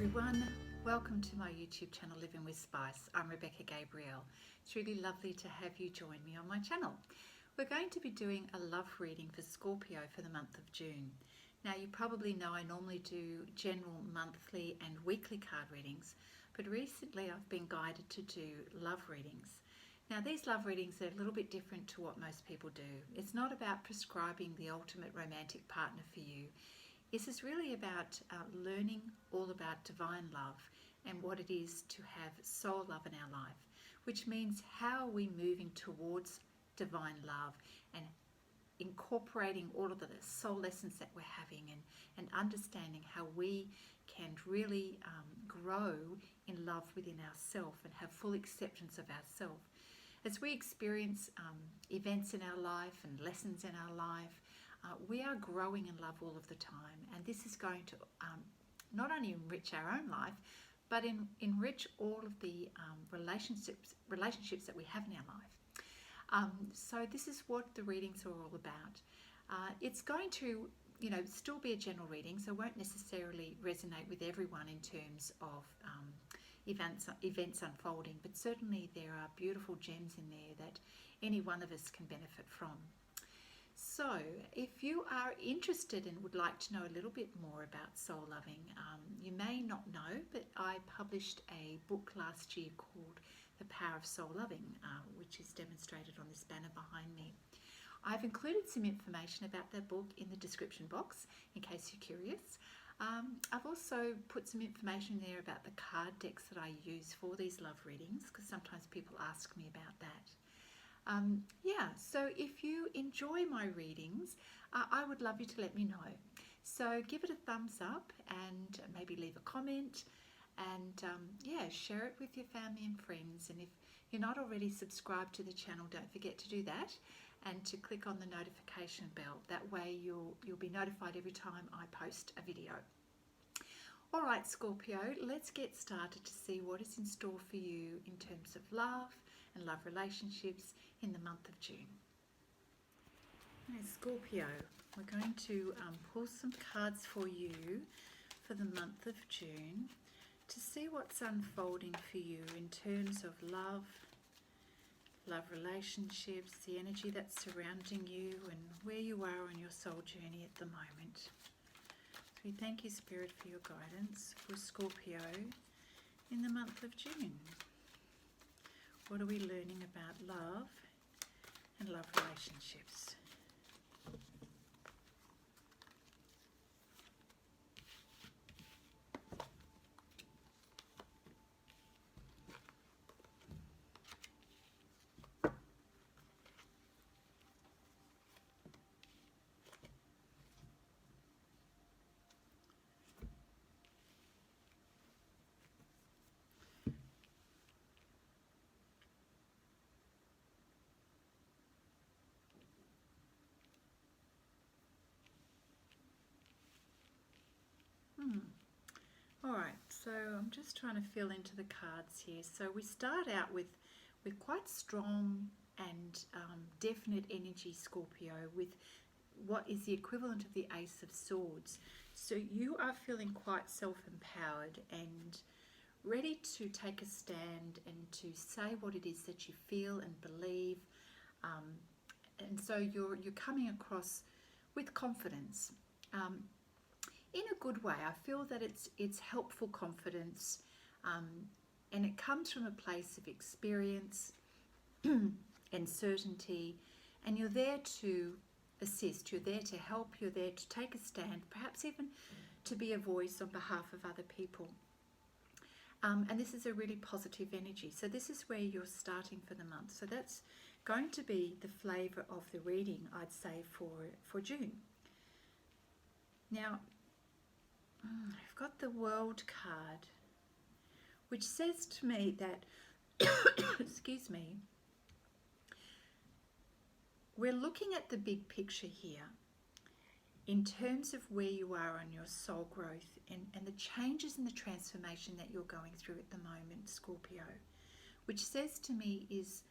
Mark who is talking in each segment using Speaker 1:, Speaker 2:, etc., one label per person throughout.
Speaker 1: everyone, welcome to my YouTube channel Living with Spice. I'm Rebecca Gabrielle. It's really lovely to have you join me on my channel. We're going to be doing a love reading for Scorpio for the month of June. Now you probably know I normally do general monthly and weekly card readings, but recently I've been guided to do love readings. Now these love readings are a little bit different to what most people do. It's not about prescribing the ultimate romantic partner for you. This is really about learning all about divine love and what it is to have soul love in our life, which means how are we moving towards divine love and incorporating all of the soul lessons that we're having and understanding how we can really grow in love within ourselves and have full acceptance of ourselves. As we experience events in our life and lessons in our life, we are growing in love all of the time, and this is going to not only enrich our own life, but enrich all of the relationships that we have in our life. So this is what the readings are all about. It's going to, still be a general reading, so it won't necessarily resonate with everyone in terms of events unfolding, but certainly there are beautiful gems in there that any one of us can benefit from. So if you are interested and would like to know a little bit more about soul loving, you may not know, but I published a book last year called The Power of Soul Loving, which is demonstrated on this banner behind me. I've included some information about that book in the description box in case you're curious. I've also put some information there about the card decks that I use for these love readings, because sometimes people ask me about that. So if you enjoy my readings, I would love you to let me know. So give it a thumbs up and maybe leave a comment and share it with your family and friends. And if you're not already subscribed to the channel, don't forget to do that and to click on the notification bell. That way you'll be notified every time I post a video. All right, Scorpio, let's get started to see what is in store for you in terms of love and love relationships in the month of June. Now, Scorpio, we're going to pull some cards for you for the month of June to see what's unfolding for you in terms of love relationships, the energy that's surrounding you and where you are on your soul journey at the moment. So we thank you, Spirit, for your guidance for Scorpio in the month of June. What are we learning about love and love relationships? Alright, so I'm just trying to fill into the cards here. So we start out with quite strong and definite energy, Scorpio, with what is the equivalent of the Ace of Swords. So you are feeling quite self-empowered and ready to take a stand and to say what it is that you feel and believe. And so you're coming across with confidence. In a good way. I feel that it's helpful confidence, and it comes from a place of experience and certainty, and you're there to assist, you're there to help, you're there to take a stand, perhaps even to be a voice on behalf of other people. And this is a really positive energy. So this is where you're starting for the month. So that's going to be the flavour of the reading, I'd say, for June. Now, I've got the World card, which says to me that, excuse me, we're looking at the big picture here in terms of where you are on your soul growth and the changes and the transformation that you're going through at the moment, Scorpio, which says to me is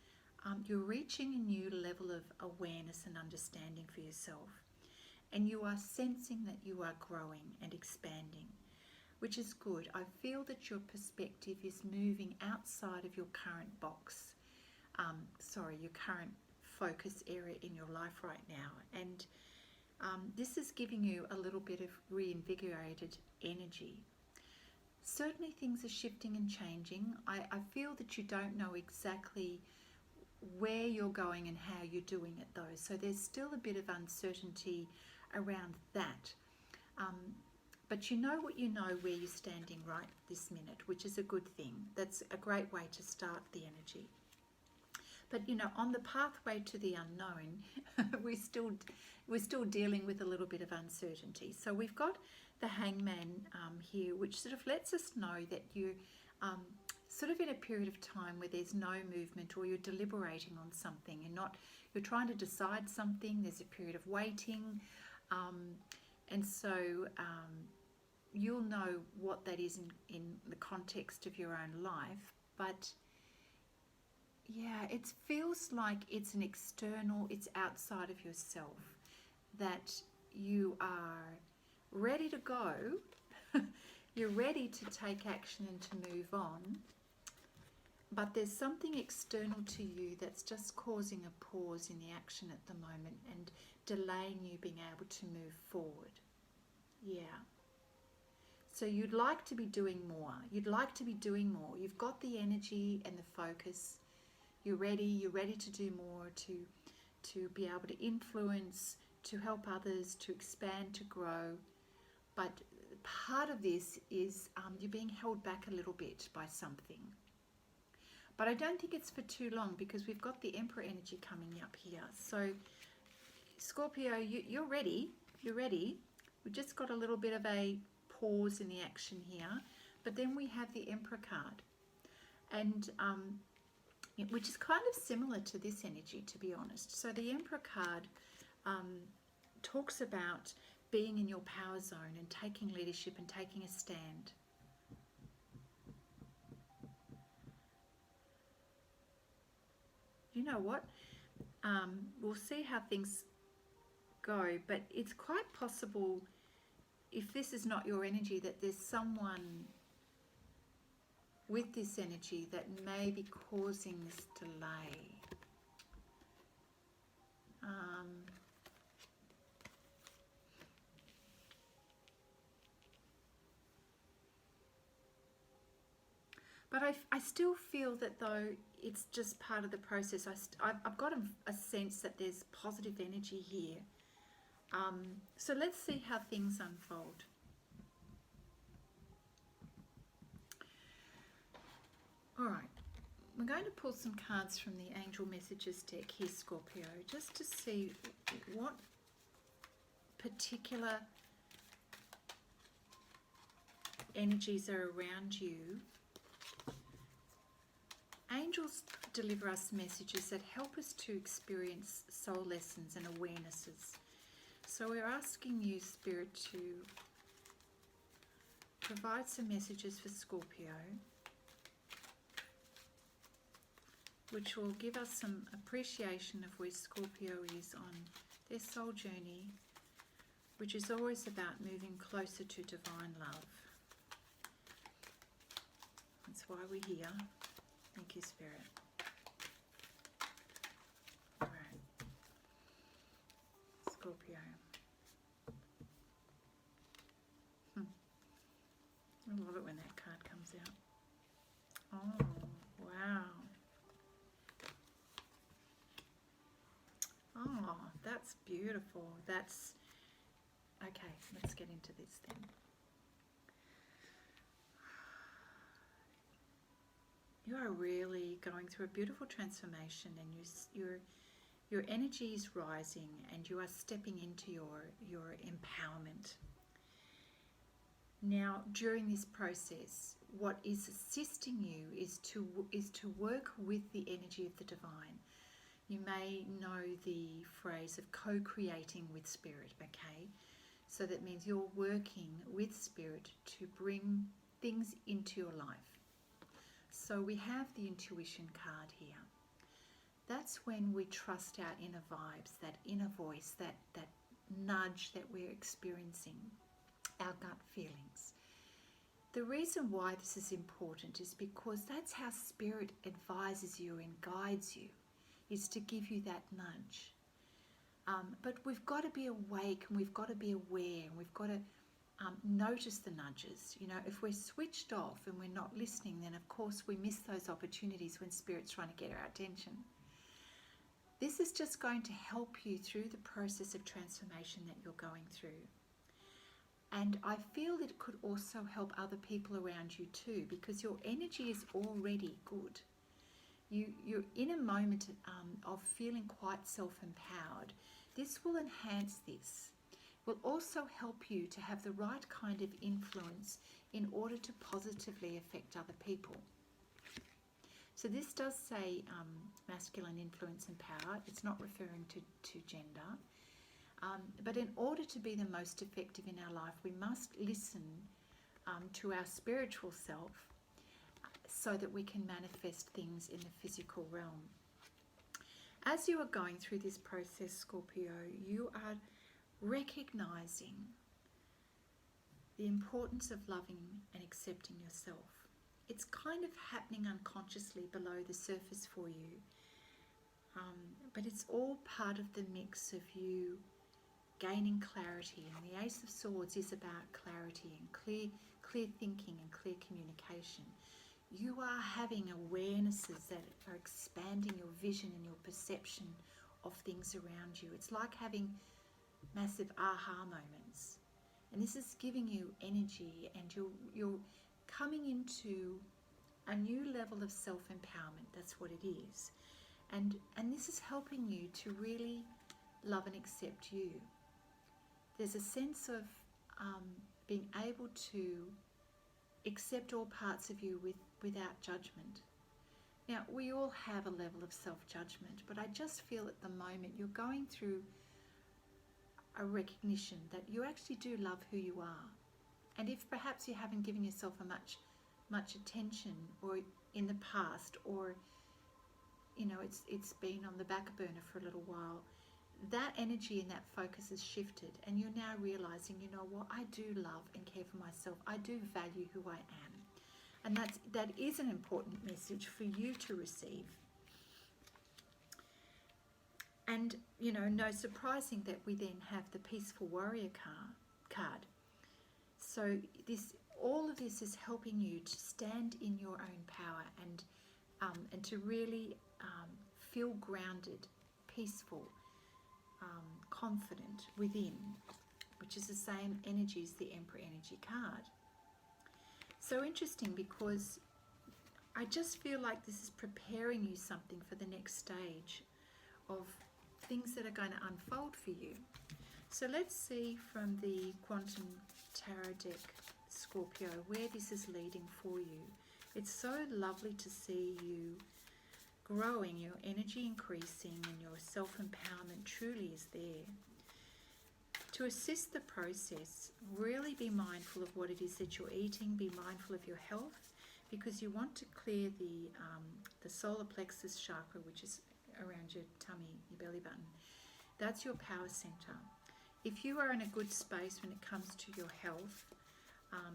Speaker 1: you're reaching a new level of awareness and understanding for yourself. And you are sensing that you are growing and expanding. which is good. I feel that your perspective is moving outside of your current box, your current focus area in your life right now. And this is giving you a little bit of reinvigorated energy. Certainly things are shifting and changing. I feel that you don't know exactly where you're going and how you're doing it though. So there's still a bit of uncertainty around that. But you know what you know where you're standing right this minute, which is a good thing. That's a great way to start the energy. But on the pathway to the unknown, we're still dealing with a little bit of uncertainty. So we've got the Hangman here, which sort of lets us know that you're sort of in a period of time where there's no movement, or you're deliberating on something. You're trying to decide something. There's a period of waiting, and so you'll know what that is in the context of your own life. But yeah, it feels like it's an external, it's outside of yourself, that you are ready to go. You're ready to take action and to move on. But there's something external to you that's just causing a pause in the action at the moment and delaying you being able to move forward. Yeah. So you'd like to be doing more. You'd like to be doing more. You've got the energy and the focus. You're ready to do more, to be able to influence, to help others, to expand, to grow. But part of this is you're being held back a little bit by something. But I don't think it's for too long, because we've got the Emperor energy coming up here. So Scorpio, you're ready. You're ready. We've just got a little bit of a pause in the action here. But then we have the Emperor card. And which is kind of similar to this energy, to be honest. So the Emperor card talks about being in your power zone and taking leadership and taking a stand. You know what? We'll see how things go, but it's quite possible, if this is not your energy, that there's someone with this energy that may be causing this delay. But I still feel that though it's just part of the process. I've got a sense that there's positive energy here. So let's see how things unfold. All right, we're going to pull some cards from the Angel Messages deck here, Scorpio, just to see what particular energies are around you. Angels deliver us messages that help us to experience soul lessons and awarenesses. So we're asking you, Spirit, to provide some messages for Scorpio, which will give us some appreciation of where Scorpio is on their soul journey, which is always about moving closer to divine love. That's why we're here. Thank you, Spirit. All right. Scorpio. I love it when that card comes out. Oh, wow. Oh, that's beautiful. That's... Okay, let's get into this then. You are really going through a beautiful transformation, and your energy is rising, and you are stepping into your empowerment. Now, during this process, what is assisting you is to work with the energy of the divine. You may know the phrase of co-creating with Spirit, okay? So that means you're working with Spirit to bring things into your life. So we have the intuition card here. That's when we trust our inner vibes, that inner voice, that nudge that we're experiencing, our gut feelings. The reason why this is important is because that's how Spirit advises you and guides you, is to give you that nudge. But we've got to be awake, and we've got to be aware, and we've got to notice the nudges. You know, if we're switched off and we're not listening, then of course we miss those opportunities when Spirit's trying to get our attention. This is just going to help you through the process of transformation that you're going through. And I feel it could also help other people around you too, because your energy is already good. You're in a moment of feeling quite self-empowered. This will enhance this. Will also help you to have the right kind of influence in order to positively affect other people. So this does say masculine influence and power. It's not referring to gender. But in order to be the most effective in our life, we must listen to our spiritual self so that we can manifest things in the physical realm. As you are going through this process, Scorpio, you are recognizing the importance of loving and accepting yourself. It's kind of happening unconsciously below the surface for you, but it's all part of the mix of you gaining clarity. And the Ace of Swords is about clarity and clear thinking and clear communication. You are having awarenesses that are expanding your vision and your perception of things around you. It's like having massive aha moments. And this is giving you energy, and you're coming into a new level of self-empowerment. That's what it is. And this is helping you to really love and accept you. There's a sense of being able to accept all parts of you without judgment. Now, we all have a level of self-judgment, but I just feel at the moment you're going through a recognition that you actually do love who you are. And if perhaps you haven't given yourself much attention, or in the past, or it's been on the back burner for a little while, that energy and that focus has shifted, and you're now realizing, you know what, I do love and care for myself. I do value who I am. And that is an important message for you to receive. And, no surprising that we then have the Peaceful Warrior card. So all of this is helping you to stand in your own power and to really feel grounded, peaceful, confident within, which is the same energy as the Emperor energy card. So interesting, because I just feel like this is preparing you something for the next stage of things that are going to unfold for you. So let's see from the Quantum Tarot deck, Scorpio, where this is leading for you. It's so lovely to see you growing, your energy increasing, and your self-empowerment truly is there. To assist the process, really be mindful of what it is that you're eating. Be mindful of your health, because you want to clear the solar plexus chakra, which is around your tummy, your belly button. That's your power center. If you are in a good space when it comes to your health,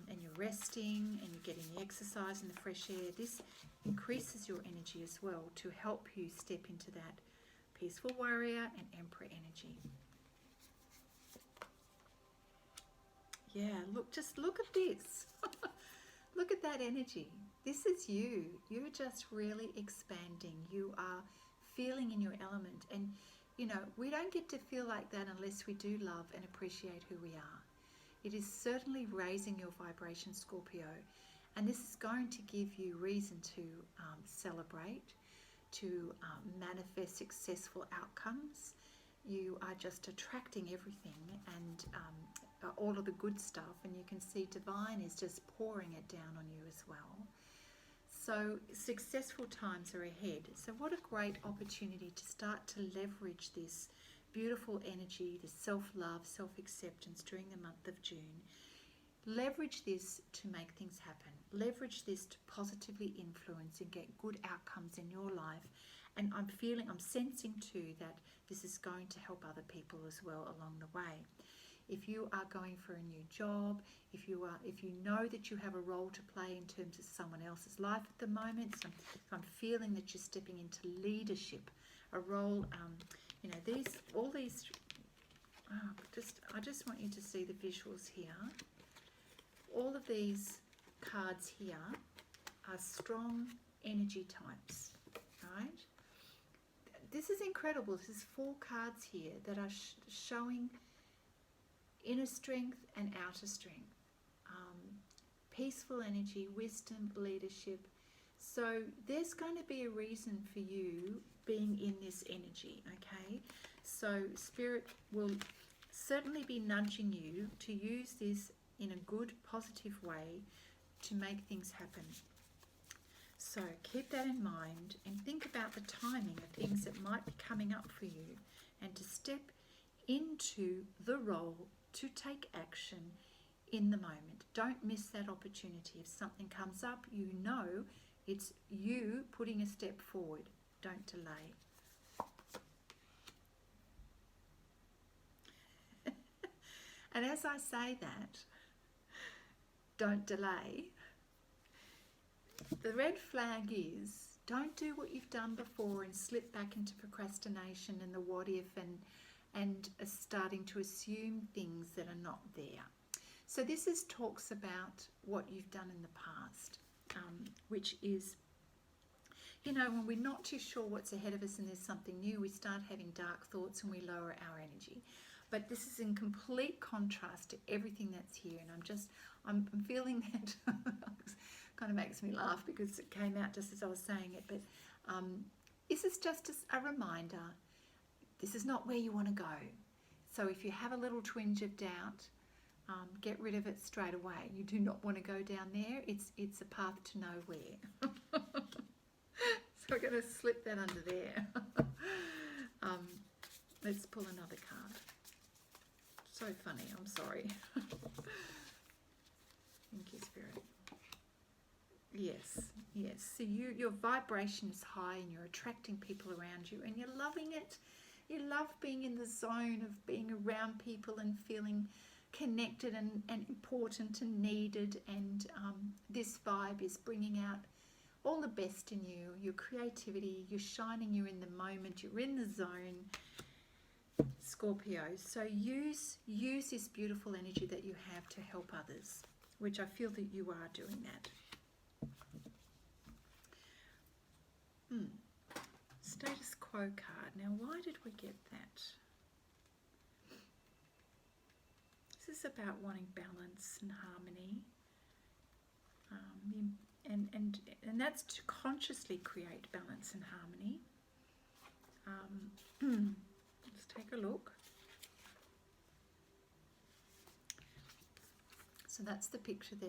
Speaker 1: and you're resting and you're getting the exercise and the fresh air, this increases your energy as well to help you step into that Peaceful Warrior and Emperor energy. Yeah, just look at this. Look at that energy. This is you. You're just really expanding. You are feeling in your element. And, we don't get to feel like that unless we do love and appreciate who we are. It is certainly raising your vibration, Scorpio. And this is going to give you reason to celebrate, to manifest successful outcomes. You are just attracting everything and all of the good stuff, and you can see divine is just pouring it down on you as well. So successful times are ahead. So what a great opportunity to start to leverage this beautiful energy, this self-love, self-acceptance during the month of June. Leverage this to make things happen. Leverage this to positively influence and get good outcomes in your life. And I'm sensing too that this is going to help other people as well along the way. if you are going for a new job, if you know that you have a role to play in terms of someone else's life at the moment. So I'm feeling that you're stepping into leadership, a role. You know, all these. I just want you to see the visuals here. All of these cards here are strong energy types, right? This is incredible. This is 4 cards here that are showing inner strength and outer strength. Peaceful energy, wisdom, leadership. So there's going to be a reason for you being in this energy, okay? So Spirit will certainly be nudging you to use this in a good, positive way to make things happen. So keep that in mind and think about the timing of things that might be coming up for you, and to step into the role to take action in the moment. Don't miss that opportunity. If something comes up, you know it's you putting a step forward. Don't delay. And as I say that, don't delay, the red flag is don't do what you've done before and slip back into procrastination and the what if and starting to assume things that are not there. So this talks about what you've done in the past, which is, you know, when we're not too sure what's ahead of us and there's something new, we start having dark thoughts and we lower our energy. But this is in complete contrast to everything that's here, and I'm feeling that. Kind of makes me laugh because it came out just as I was saying it. But this is just a reminder. This is not where you want to go. So if you have a little twinge of doubt, get rid of it straight away. You do not want to go down there. It's a path to nowhere. So we're going to slip that under there. Let's pull another card. So funny. I'm sorry. Thank you, Spirit. Yes. So your vibration is high and you're attracting people around you and you're loving it. You love being in the zone of being around people and feeling connected and important and needed. And this vibe is bringing out all the best in you, your creativity, you're shining, you're in the moment, you're in the zone, Scorpio. So use this beautiful energy that you have to help others, which I feel that you are doing that. Status quo card. Now, why did we get that? This is about wanting balance and harmony. And that's to consciously create balance and harmony. Let's take a look. So that's the picture there.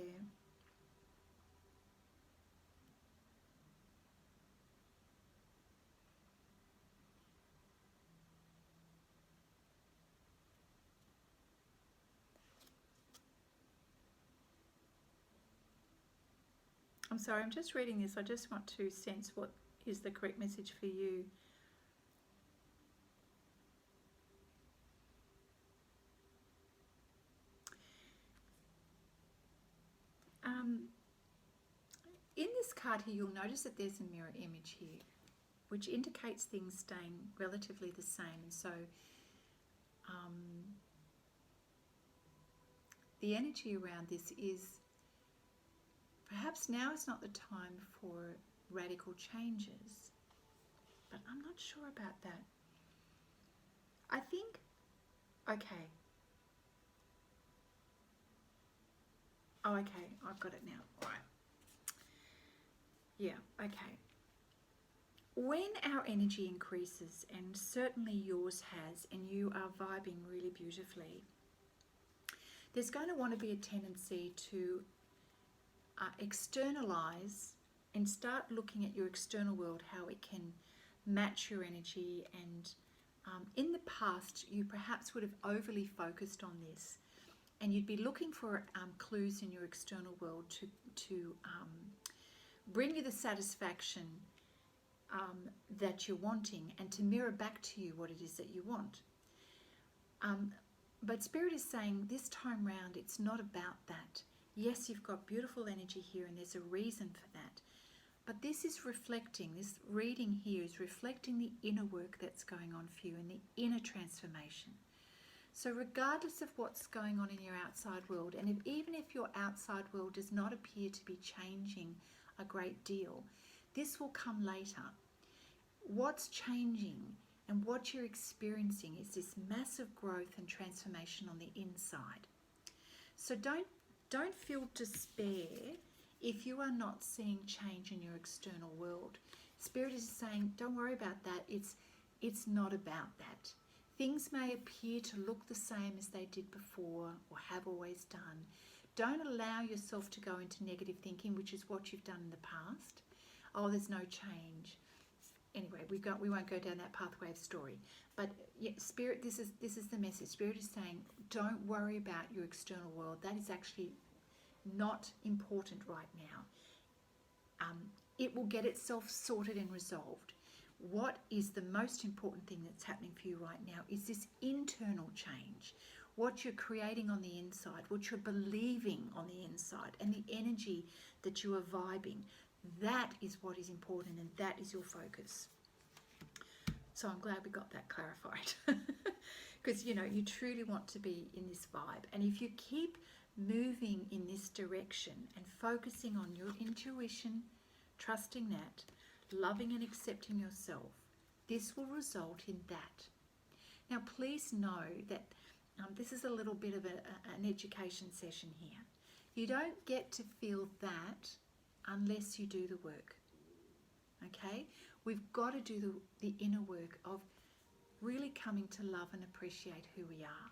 Speaker 1: I'm sorry, I'm just reading this. I just want to sense what is the correct message for you. In this card here, you'll notice that there's a mirror image here, which indicates things staying relatively the same. And so the energy around this is perhaps now is not the time for radical changes, but I'm not sure about that. I think, okay. Oh, okay, I've got it now. All right. Yeah, okay. When our energy increases, and certainly yours has, and you are vibing really beautifully, there's going to want to be a tendency to externalize and start looking at your external world, how it can match your energy. And in the past, you perhaps would have overly focused on this, and you'd be looking for clues in your external world to bring you the satisfaction that you're wanting, and to mirror back to you what it is that you want. But Spirit is saying this time round, it's not about that. Yes, you've got beautiful energy here and there's a reason for that. But this is reflecting, this reading here is reflecting the inner work that's going on for you and the inner transformation. So regardless of what's going on in your outside world, and even if your outside world does not appear to be changing a great deal, this will come later. What's changing and what you're experiencing is this massive growth and transformation on the inside. So don't feel despair if you are not seeing change in your external world. Spirit is saying, don't worry about that. It's not about that. Things may appear to look the same as they did before or have always done. Don't allow yourself to go into negative thinking, which is what you've done in the past. Oh, there's no change. Anyway, we won't go down that pathway of story. But yeah, Spirit, this is the message. Spirit is saying, don't worry about your external world. That is actually not important right now. It will get itself sorted and resolved. What is the most important thing that's happening for you right now is this internal change. What you're creating on the inside, what you're believing on the inside, and the energy that you are vibing. That is what is important, and that is your focus. So I'm glad we got that clarified. Because, you know, you truly want to be in this vibe. And if you keep moving in this direction and focusing on your intuition, trusting that, loving and accepting yourself, this will result in that. Now, please know that this is a little bit of an education session here. You don't get to feel that unless you do the work. Okay? We've got to do the inner work of really coming to love and appreciate who we are.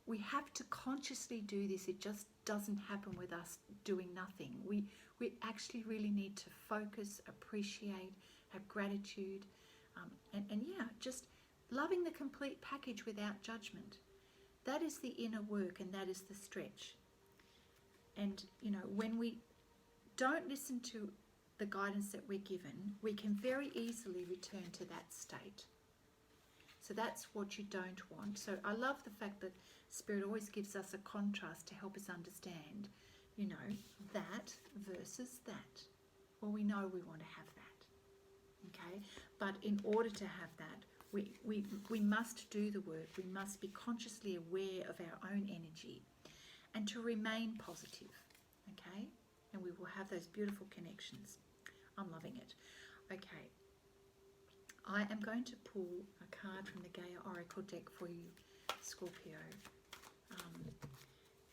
Speaker 1: We have to consciously do this. It just doesn't happen with us doing nothing. We actually really need to focus, appreciate, have gratitude, and yeah, just loving the complete package without judgment. That is the inner work, and that is the stretch. And, you know, when we don't listen to the guidance that we're given, we can very easily return to that state. So that's what you don't want. So I love the fact that Spirit always gives us a contrast to help us understand, you know, that versus that. Well, we know we want to have that, okay? But in order to have that, we must do the work. We must be consciously aware of our own energy and to remain positive, okay? And we will have those beautiful connections. I'm loving it. Okay. I am going to pull a card from the Gaia Oracle deck for you, Scorpio.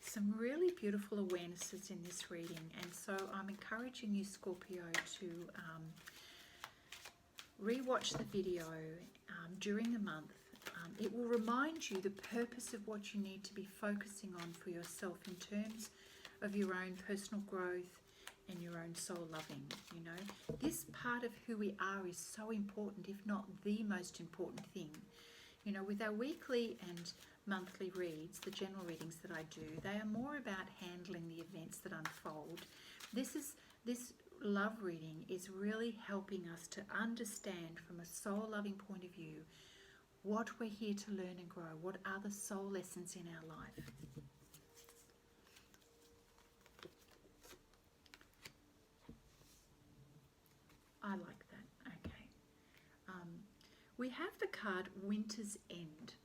Speaker 1: Some really beautiful awarenesses in this reading, and so I'm encouraging you, Scorpio, to re-watch the video during the month. It will remind you the purpose of what you need to be focusing on for yourself in terms of your own personal growth and your own soul loving. You know, this part of who we are is so important, if not the most important thing. You know, with our weekly and monthly reads, the general readings that I do, they are more about handling the events that unfold. This love reading is really helping us to understand from a soul loving point of view what we're here to learn and grow, what are the soul lessons in our life. I like that. Okay. We have the card Winter's End,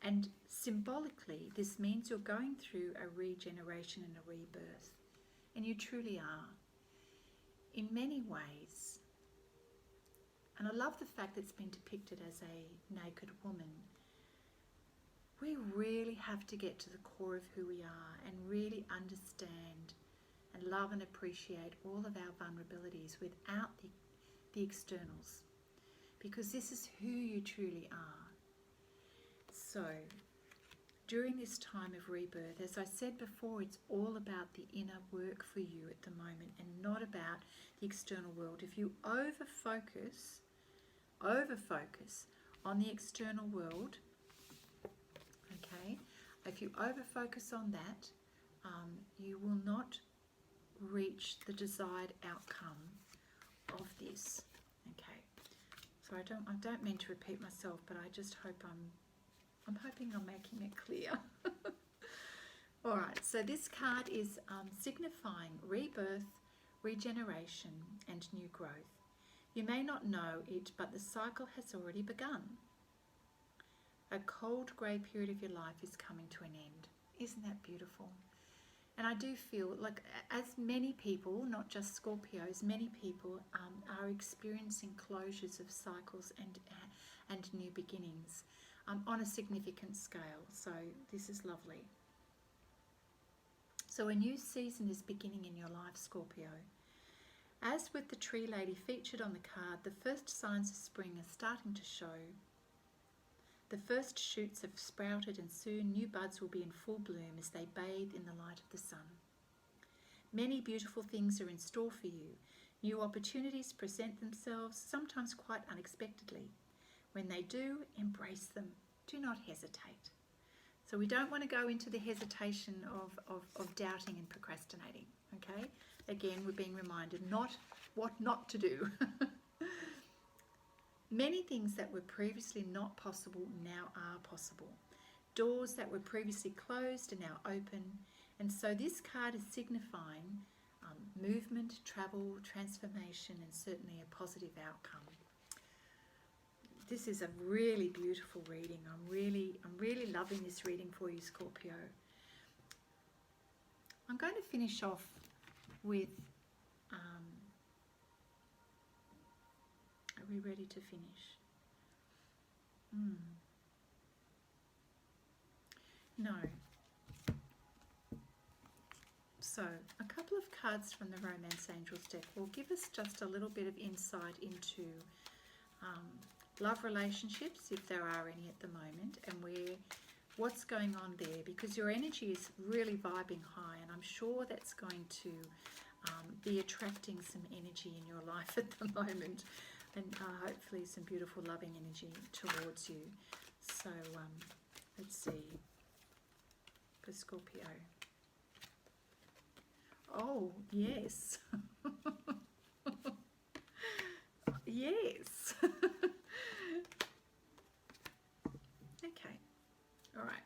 Speaker 1: and symbolically this means you're going through a regeneration and a rebirth, and you truly are in many ways. And I love the fact that it's been depicted as a naked woman. We really have to get to the core of who we are and really understand and love and appreciate all of our vulnerabilities without the externals, because this is who you truly are. So during this time of rebirth, as I said before, it's all about the inner work for you at the moment and not about the external world. If you over-focus on the external world, okay, if you over-focus on that, you will not reach the desired outcome of this. Okay, so I don't mean to repeat myself, but I just hope I'm hoping I'm making it clear. All right, so this card is signifying rebirth, regeneration, and new growth. You may not know it, but the cycle has already begun. A cold grey period of your life is coming to an end. Isn't that beautiful? And I do feel like, as many people, not just Scorpios, many people are experiencing closures of cycles and new beginnings on a significant scale. So this is lovely. So a new season is beginning in your life, Scorpio. As with the tree lady featured on the card, the first signs of spring are starting to show. The first shoots have sprouted, and soon new buds will be in full bloom as they bathe in the light of the sun. Many beautiful things are in store for you. New opportunities present themselves, sometimes quite unexpectedly. When they do, embrace them. Do not hesitate. So we don't want to go into the hesitation of doubting and procrastinating, okay? Again, we're being reminded what not to do. Many things that were previously not possible now are possible. Doors that were previously closed are now open. And so this card is signifying movement, travel, transformation, and certainly a positive outcome. This is a really beautiful reading. I'm really loving this reading for you, Scorpio. I'm going to finish off with, are we ready to finish? No. So, a couple of cards from the Romance Angels deck will give us just a little bit of insight into love relationships, if there are any at the moment, and what's going on there, because your energy is really vibing high, and I'm sure that's going to be attracting some energy in your life at the moment, and hopefully some beautiful loving energy towards you. So let's see, for Scorpio. Oh, yes. Yes. Okay. All right.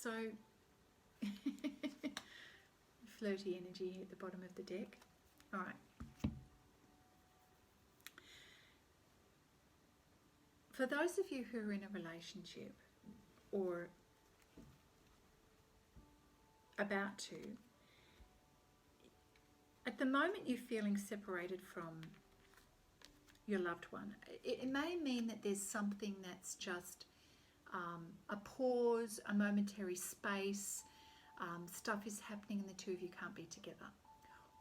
Speaker 1: So, flirty energy at the bottom of the deck. All right. For those of you who are in a relationship or about to, at the moment you're feeling separated from your loved one, it may mean that there's something that's just a pause, a momentary space, stuff is happening and the two of you can't be together.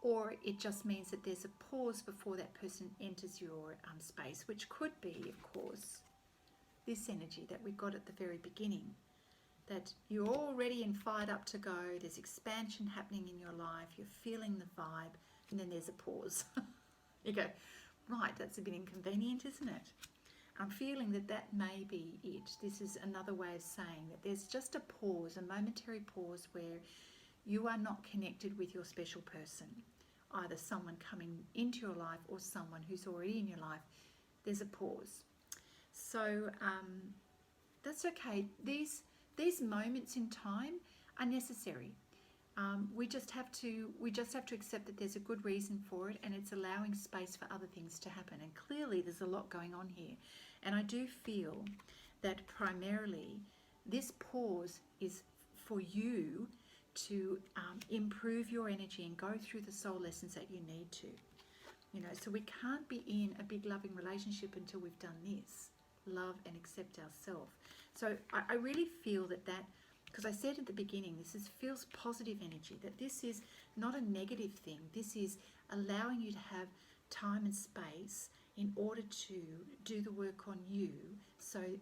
Speaker 1: Or it just means that there's a pause before that person enters your space, which could be, of course, this energy that we got at the very beginning, that you're all ready and fired up to go, there's expansion happening in your life, you're feeling the vibe, and then there's a pause. You go, right, that's a bit inconvenient, isn't it? I'm feeling that may be it. This is another way of saying that there's just a pause, a momentary pause where you are not connected with your special person, either someone coming into your life or someone who's already in your life. There's a pause. So that's okay. These moments in time are necessary. We just have to accept that there's a good reason for it, and it's allowing space for other things to happen. And clearly there's a lot going on here. And I do feel that primarily this pause is for you to improve your energy and go through the soul lessons that you need to. You know, so we can't be in a big loving relationship until we've done this. Love and accept ourselves. So I really feel that because I said at the beginning, feels positive energy, that this is not a negative thing. This is allowing you to have time and space in order to do the work on you. So,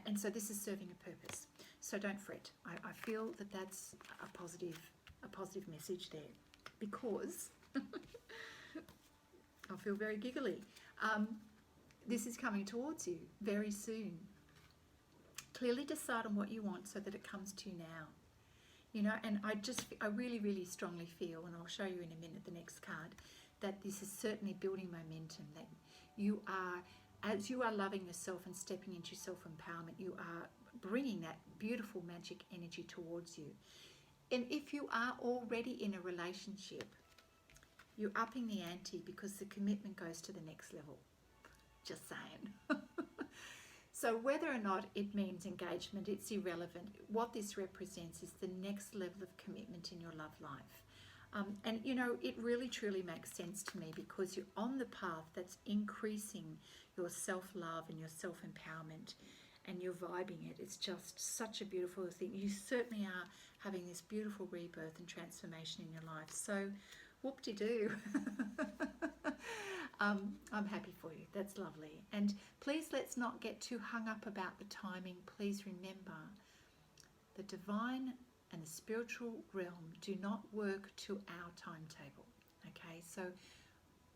Speaker 1: and so this is serving a purpose. So don't fret. I feel that that's a positive message there, because I feel very giggly. This is coming towards you very soon. Clearly decide on what you want so that it comes to you now. You know, and I really, really strongly feel, and I'll show you in a minute the next card, that this is certainly building momentum, that you are, as you are loving yourself and stepping into self-empowerment, you are bringing that beautiful magic energy towards you. And if you are already in a relationship, you're upping the ante because the commitment goes to the next level. Just saying. So whether or not it means engagement, it's irrelevant. What this represents is the next level of commitment in your love life. And you know, it really truly makes sense to me because you're on the path that's increasing your self-love and your self-empowerment, and you're vibing it. It's just such a beautiful thing. You certainly are having this beautiful rebirth and transformation in your life. So whoop-de-doo. I'm happy for you. That's lovely. And please let's not get too hung up about the timing. Please remember the divine and the spiritual realm do not work to our timetable. Okay, so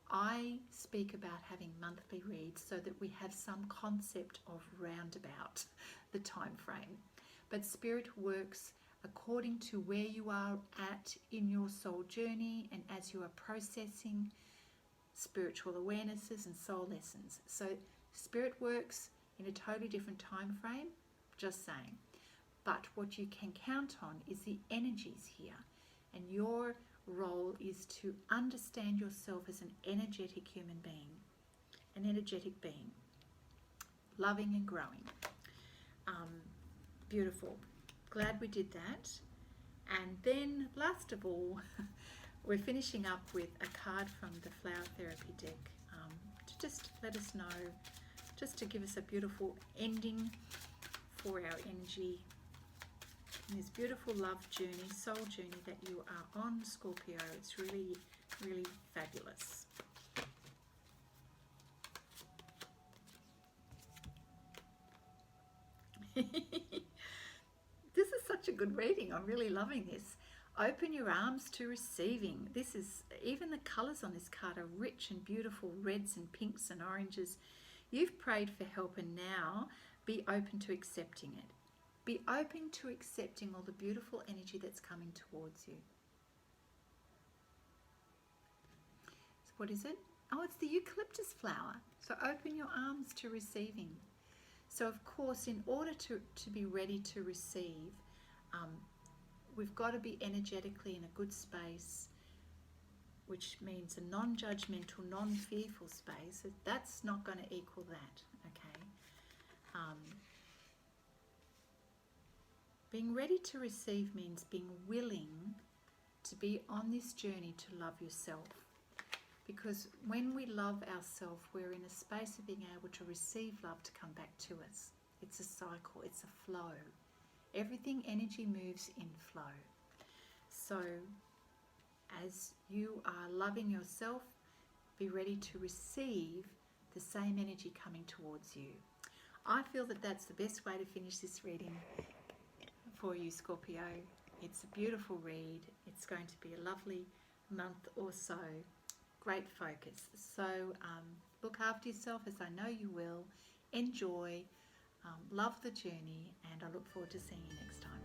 Speaker 1: I speak about having monthly reads so that we have some concept of roundabout the time frame. But spirit works according to where you are at in your soul journey and as you are processing spiritual awarenesses and soul lessons. So spirit works in a totally different time frame, just saying. But what you can count on is the energies here, and your role is to understand yourself as an energetic human being, an energetic being, loving and growing. Beautiful. Glad we did that. And then last of all, we're finishing up with a card from the Flower Therapy deck to just let us know, just to give us a beautiful ending for our energy in this beautiful love journey, soul journey that you are on, Scorpio. It's really, really fabulous. This is such a good reading. I'm really loving this. Open your arms to receiving. This is, even the colours on this card are rich and beautiful, reds and pinks and oranges. You've prayed for help and now be open to accepting it. Be open to accepting all the beautiful energy that's coming towards you. So what is it? Oh, it's the eucalyptus flower. So open your arms to receiving. So of course, in order to be ready to receive, we've got to be energetically in a good space, which means a non-judgmental, non-fearful space. That's not going to equal that, okay? Being ready to receive means being willing to be on this journey to love yourself. Because when we love ourselves, we're in a space of being able to receive love to come back to us. It's a cycle, it's a flow. Everything energy moves in flow. So as you are loving yourself, be ready to receive the same energy coming towards you. I feel that that's the best way to finish this reading for you, Scorpio. It's a beautiful read. It's going to be a lovely month or so. Great focus. So look after yourself, as I know you will. Enjoy. Love the journey, and I look forward to seeing you next time.